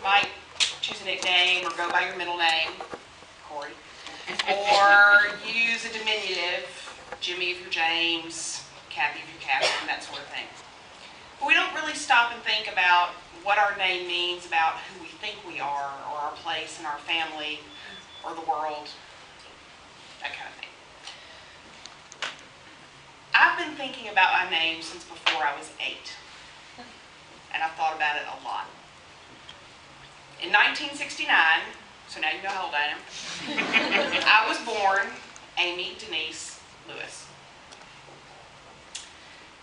might choose a nickname or go by your middle name, Corey, or use a diminutive, Jimmy if you're James, Kathy if you're Catherine, that sort of thing. But we don't really stop and think about what our name means about who we think we are, or our place in our family, or the world, that kind of thing. I've been thinking about my name since before I was 8, and I've thought about it a lot. In 1969, so now you know how old I am, I was born Aimee Denise Lewis.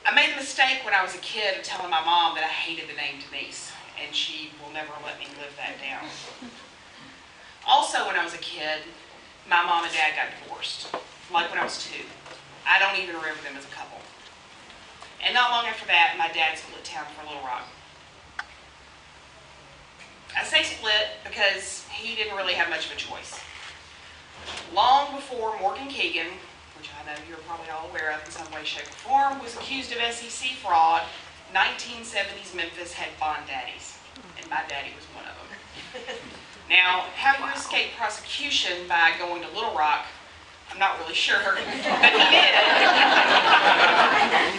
I made a mistake when I was a kid of telling my mom that I hated the name Denise, and she will never let me live that down. Also, when I was a kid, my mom and dad got divorced, like when I was 2. I don't even remember them as a couple. And not long after that, my dad split town for Little Rock. I say split because he didn't really have much of a choice. Long before Morgan Keegan, which I know you're probably all aware of in some way, shape, or form, was accused of SEC fraud, 1970s Memphis had bond daddies, and my daddy was one of them. Now, how you escape prosecution by going to Little Rock, I'm not really sure, but he did,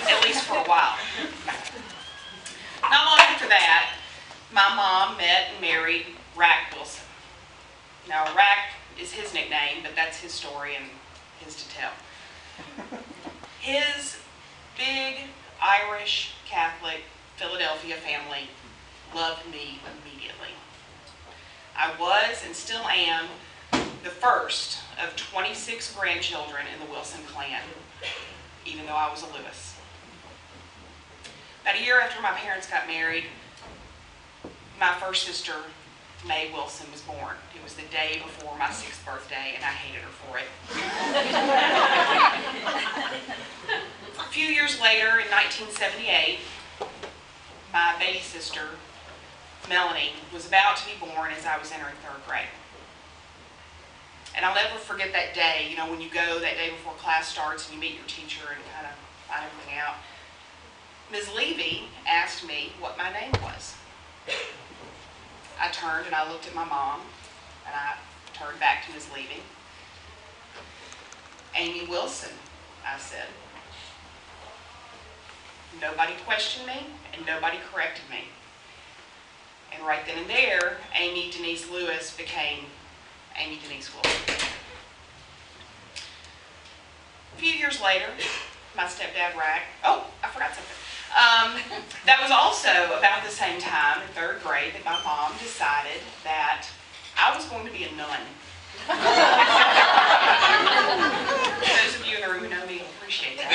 at least for a while. Not long after that, my mom met and married Rack Wilson. Now, Rack is his nickname, but that's his story and his to tell. His big Irish Catholic Philadelphia family loved me immediately. I was and still am the first of 26 grandchildren in the Wilson clan, even though I was a Lewis. About a year after my parents got married, my first sister, Mae Wilson, was born. It was the day before my 6th birthday, and I hated her for it. A few years later, in 1978, my baby sister, Melanie, was about to be born as I was entering 3rd grade. And I'll never forget that day, you know, when you go that day before class starts and you meet your teacher and kind of find everything out. Ms. Levy asked me what my name was. I turned and I looked at my mom, and I turned back to Ms. Levy. Aimee Wilson, I said. Nobody questioned me, and nobody corrected me. And right then and there, Aimee Denise Lewis became Aimee Denise Wilson. A few years later, my stepdad, Rack, oh, I forgot something. That was also about the same time in 3rd grade that my mom decided that I was going to be a nun. Those of you in the room who know me will appreciate that.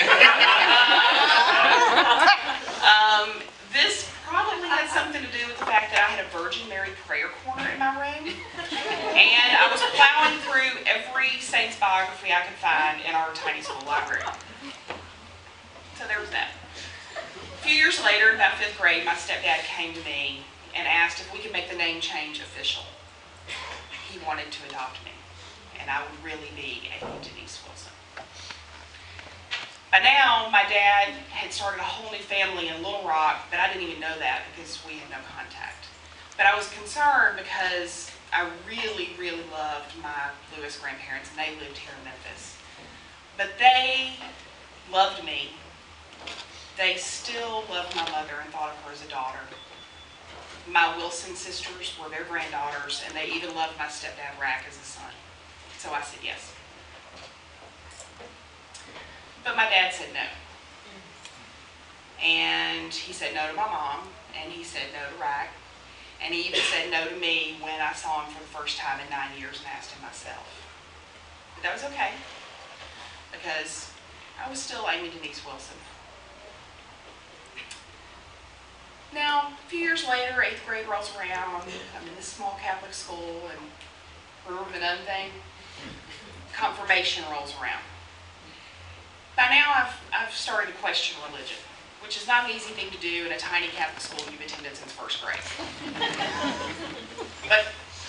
This probably had something to do with the fact that I had a Virgin Mary prayer corner in my room, and I was plowing through every saint's biography I could find in our tiny school library. So there was that. A few years later, in about 5th grade, my stepdad came to me and asked if we could make the name change official. He wanted to adopt me, and I would really be Aimee Denise Wilson. By now, my dad had started a whole new family in Little Rock, but I didn't even know that because we had no contact. But I was concerned because I really, really loved my Lewis grandparents, and they lived here in Memphis. But they loved me. They still loved my mother and thought of her as a daughter. My Wilson sisters were their granddaughters, and they even loved my stepdad, Rack, as a son. So I said yes. But my dad said no. And he said no to my mom, and he said no to Rack, and he even said no to me when I saw him for the first time in 9 years and asked him myself. But that was okay, because I was still Aimee Denise Wilson. Now, a few years later, 8th grade rolls around. I'm in this small Catholic school, and remember the nun thing? Confirmation rolls around. By now, I've started to question religion, which is not an easy thing to do in a tiny Catholic school you've attended since 1st grade. But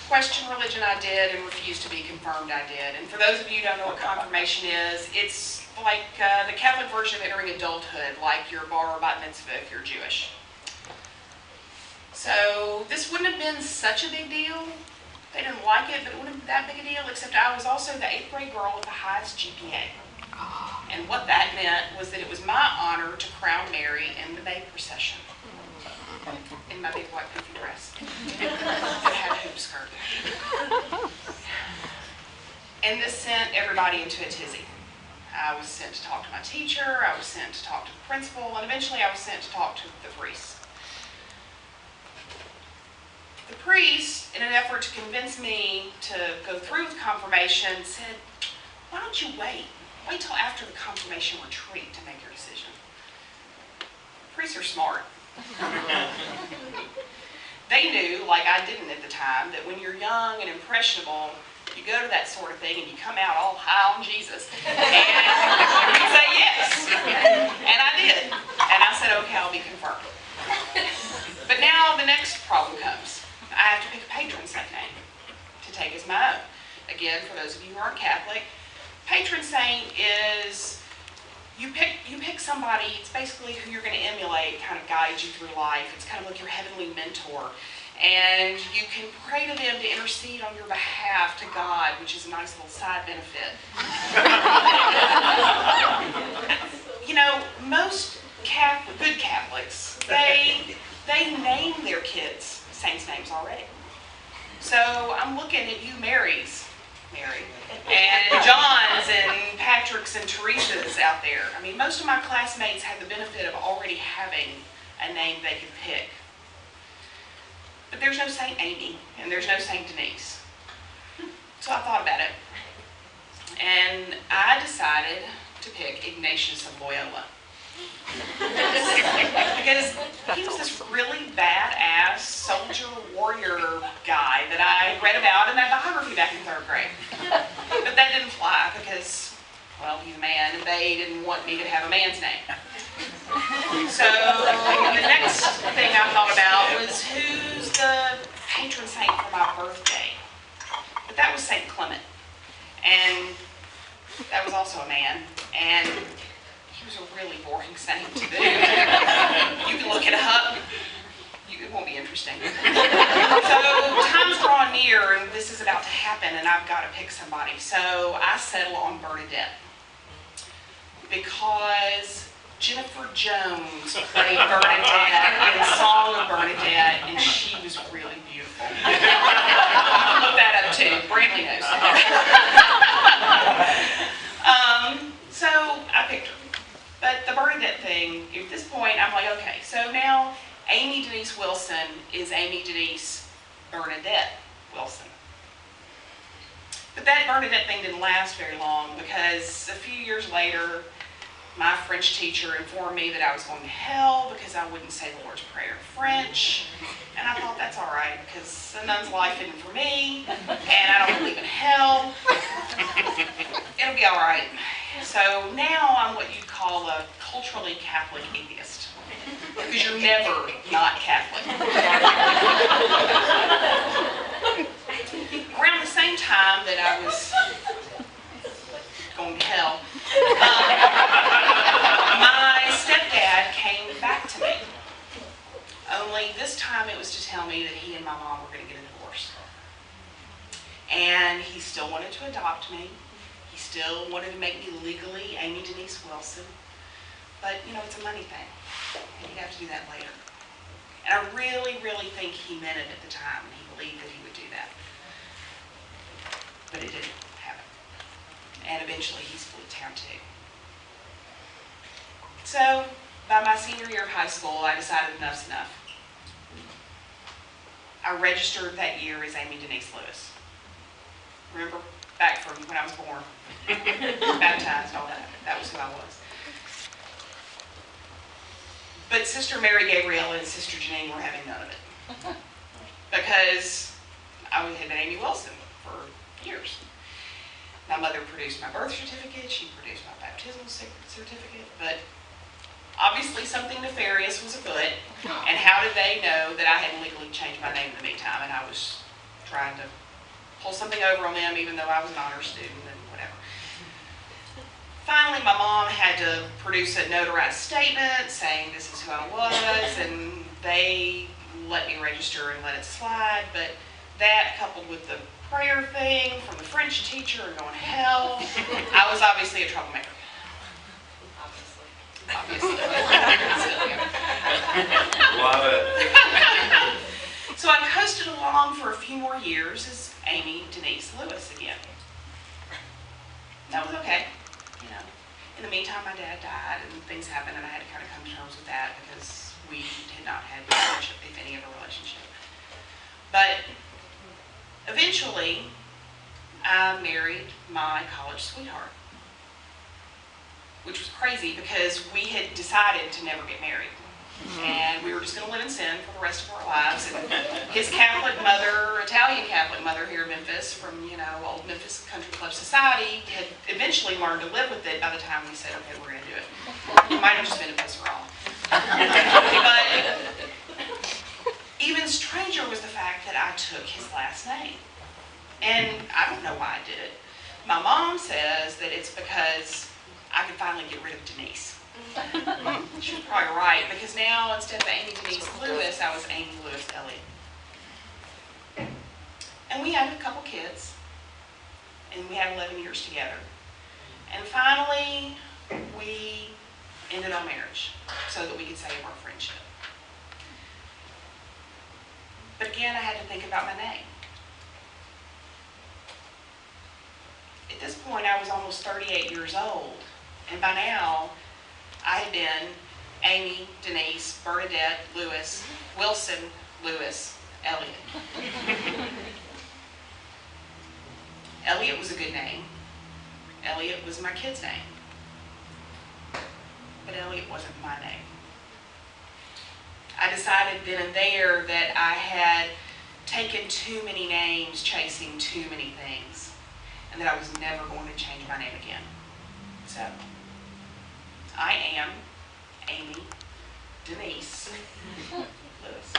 question religion I did, and refused to be confirmed I did. And for those of you who don't know what confirmation is, it's like the Catholic version of entering adulthood, like your bar or bat mitzvah if you're Jewish. So this wouldn't have been such a big deal. They didn't like it, but it wouldn't have been that big a deal, except I was also the 8th grade girl with the highest GPA. And what that meant was that it was my honor to crown Mary in the May procession. In my big white poofy dress. That had a hoop skirt. And this sent everybody into a tizzy. I was sent to talk to my teacher, I was sent to talk to the principal, and eventually I was sent to talk to the priest. The priest, in an effort to convince me to go through with confirmation, said, "Why don't you wait? Wait till after the confirmation retreat to make your decision." Priests are smart. They knew, like I didn't at the time, that when you're young and impressionable, you go to that sort of thing and you come out all high on Jesus. And you say yes. And I did. And I said, okay, I'll be confirmed. But now the next problem comes. I have to pick a patron saint name to take as my own. Again, for those of you who aren't Catholic, patron saint is you pick somebody, it's basically who you're going to emulate, kind of guides you through life. It's kind of like your heavenly mentor. And you can pray to them to intercede on your behalf to God, which is a nice little side benefit. You know, most good Catholics, they name their kids saints' names already. So I'm looking at you Mary, and John's and Patrick's and Teresa's out there. I mean, most of my classmates had the benefit of already having a name they could pick. But there's no Saint Aimee, and there's no Saint Denise. So I thought about it. And I decided to pick Ignatius of Loyola. Because he was this really badass soldier warrior guy that I read about in that biography back in 3rd grade. But that didn't fly because, well, he's a man and they didn't want me to have a man's name. So the next thing I thought about was who's the patron saint for my birthday. But that was St. Clement. And that was also a man. And he was a really boring saint to do. You can look it up. It won't be interesting. So time's drawing near and this is about to happen and I've got to pick somebody. So I settle on Bernadette. Because Jennifer Jones played Bernadette in Song of Bernadette, and she was really beautiful. Look that up too. Brantley knows. So I picked her. But the Bernadette thing, at this point, I'm like, okay, so now Aimee Denise Wilson is Aimee Denise Bernadette Wilson. But that Bernadette thing didn't last very long because a few years later, my French teacher informed me that I was going to hell because I wouldn't say the Lord's Prayer in French. And I thought, that's all right, because a nun's life isn't for me, and I don't believe in hell. It'll be all right. So now I'm what you'd call a culturally Catholic atheist, because you're never not Catholic. Around the same time that I was going to hell, my stepdad came back to me. Only this time it was to tell me that he and my mom were going to get a divorce. And he still wanted to adopt me. He still wanted to make me legally Aimee Denise Wilson. But, you know, it's a money thing. And he'd have to do that later. And I really, really think he meant it at the time, and he believed that he would do that. But it didn't happen. And eventually he split town too. So, by my senior year of high school, I decided enough's enough. I registered that year as Aimee Denise Lewis. Remember? Back from when I was born. Baptized, all that. That was who I was. But Sister Mary Gabriella and Sister Janine were having none of it. Because I had been Aimee Wilson for years. My mother produced my birth certificate, she produced my baptismal certificate, but obviously something nefarious was afoot. And how did they know that I hadn't legally changed my name in the meantime and I was trying to pull something over on them even though I was an honor student and whatever. Finally, my mom had to produce a notarized statement saying this is who I was, and they let me register and let it slide, but that coupled with the prayer thing from the French teacher and going hell, I was obviously a troublemaker. Obviously. Love it. So I coasted along for a few more years as Aimee Denise Lewis again. That was okay, you know. In the meantime, my dad died and things happened, and I had to kind of come to terms with that because we had not had much, if any, of a relationship. But eventually, I married my college sweetheart, which was crazy because we had decided to never get married. And we were just going to live in sin for the rest of our lives. And his Catholic mother, Italian Catholic mother here in Memphis, from, you know, old Memphis Country Club Society, had eventually learned to live with it by the time we said, okay, we're going to do it. It might have just been a piss wrong. But even stranger was the fact that I took his last name. And I don't know why I did it. My mom says that it's because I could finally get rid of Denise. She was probably right, because now instead of Aimee Denise Lewis, I was Aimee Lewis Elliott. And we had a couple kids, and we had 11 years together. And finally, we ended our marriage so that we could save our friendship. But again, I had to think about my name. At this point, I was almost 38 years old, and by now, I had been Aimee Denise Bernadette Lewis Wilson Lewis Elliott. Elliott was a good name. Elliott was my kid's name. But Elliott wasn't my name. I decided then and there that I had taken too many names, chasing too many things, and that I was never going to change my name again. So, I am Aimee Denise Lewis.